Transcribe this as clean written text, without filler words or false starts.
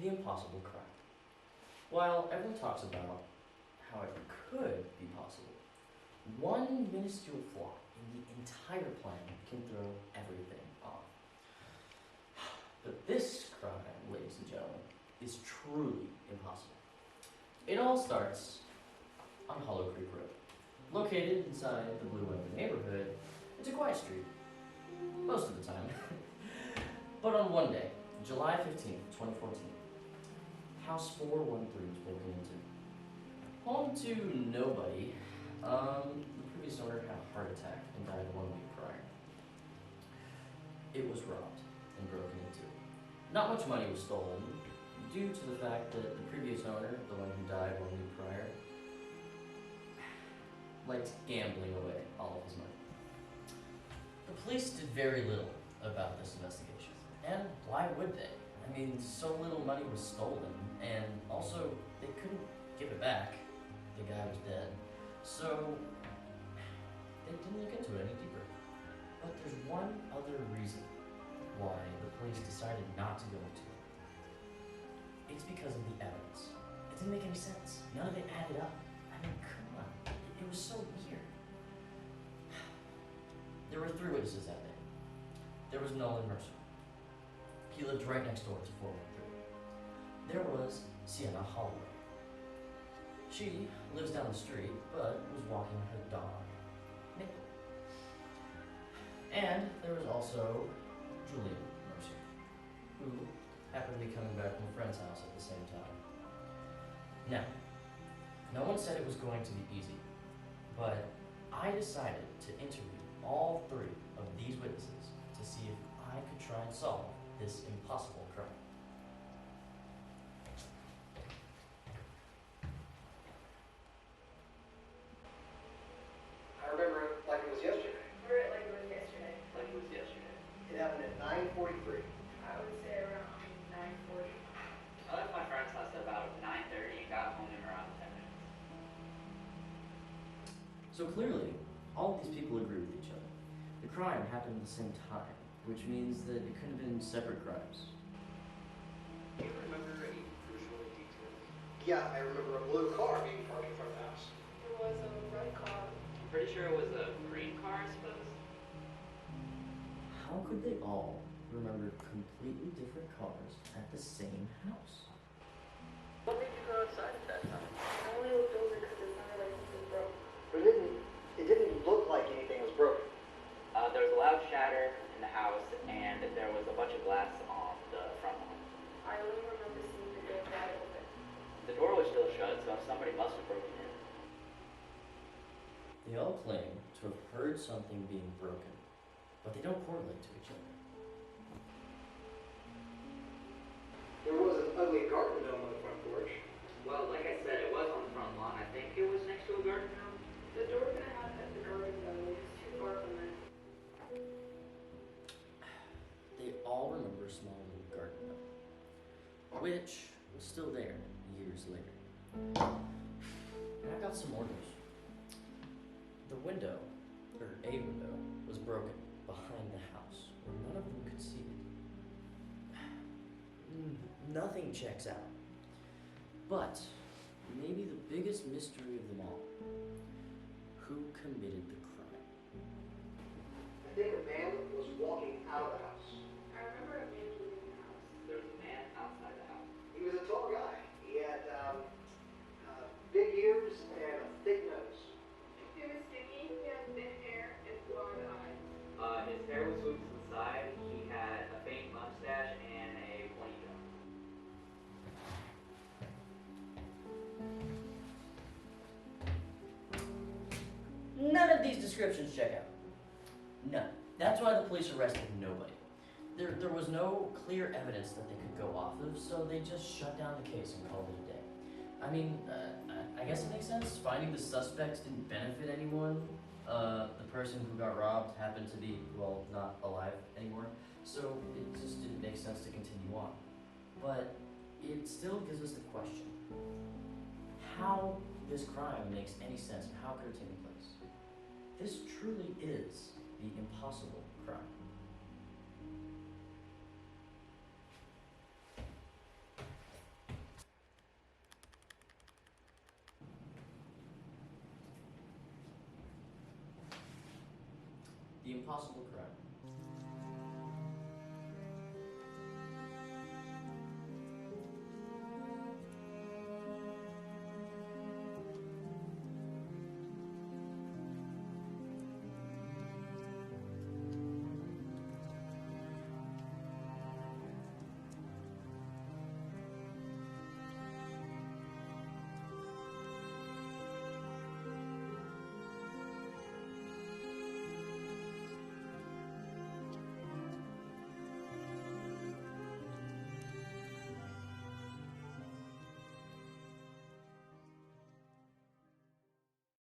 the impossible crime. While everyone talks about how it could be possible, one minuscule flaw in the entire plan can throw everything off. But this crime, ladies and gentlemen, is truly impossible. It all starts on Hollow Creek Road. Located inside the Blue Wing neighborhood, it's a quiet street, most of the time. But on one day, July 15th, 2014, House 413 was broken into. Home to nobody, the previous owner had a heart attack and died 1 week prior. It was robbed and broken into. Not much money was stolen, due to the fact that the previous owner, the one who died 1 week prior, liked gambling away all of his money. The police did very little about this investigation. And why would they? I mean, so little money was stolen, and also they couldn't give it back. The guy was dead. So they didn't look into it any deeper. But there's one other reason why the police decided not to go into it. It's because of the evidence. It didn't make any sense. None of it added up. I mean, come on. It was so weird. There were 3 witnesses that day. There was Nolan Mercer. He lived right next door to 413. There was Sienna Holloway. She lives down the street, but was walking her dog, Nickel. And there was also Julian Mercer, who happened to be coming back from a friend's house at the same time. Now, no one said it was going to be easy, but I decided to interview all 3 of these witnesses to see if I could try and solve this impossible crime. I remember it like it was yesterday. Remember it like it was yesterday. Like it was yesterday. It happened at 9:43. I would say around 9:40. I left my friend's house at about 9:30 and got home in around 10 minutes. So clearly, all of these people agree with each other. The crime happened at the same time, which means that it could have been separate crimes. Do you remember any crucial details? Yeah, I remember a blue car being parked in front of the house. There was a red car. I'm pretty sure it was a green car, I suppose. How could they all remember completely different cars at the same house? What made you go outside at that time? I only looked over because it sounded like something broke. But it didn't look like anything was broken. There was a loud shatter in the house, and there was a bunch of glass on the front lawn. I only remember seeing the door wide open. The door was still shut, so somebody must have broken in. They all claim to have heard something being broken, but they don't correlate to each other. There was an ugly garden gnome on the front porch. Well, like I said, it was on the front lawn. I think it was next to a garden gnome. The door that I had at the garden though was too far from it. They all remember a small little garden gnome, which was still there years later. And I got some more news. The window, or a window, was broken behind the house where none of them could see it. Nothing checks out. But maybe the biggest mystery of them all: who committed the crime? I think a man was walking out of the house. I remember a man leaving the house. There was a man outside the house. He was a tall guy. He had big ears and a thick nose. He was skinny, he had thin hair and blonde eyes. His hair was swooped to the side. He had a faint mustache and a ponytail. None of these descriptions check out. None. That's why the police arrested nobody. There was no clear evidence that they could go off of, so they just shut down the case and called it a day. I mean, I guess it makes sense. Finding the suspects didn't benefit anyone. The person who got robbed happened to be, well, not alive anymore, so it just didn't make sense to continue on. But it still gives us the question: how this crime makes any sense, and how could it have taken place? This truly is the impossible crime. the impossible crime.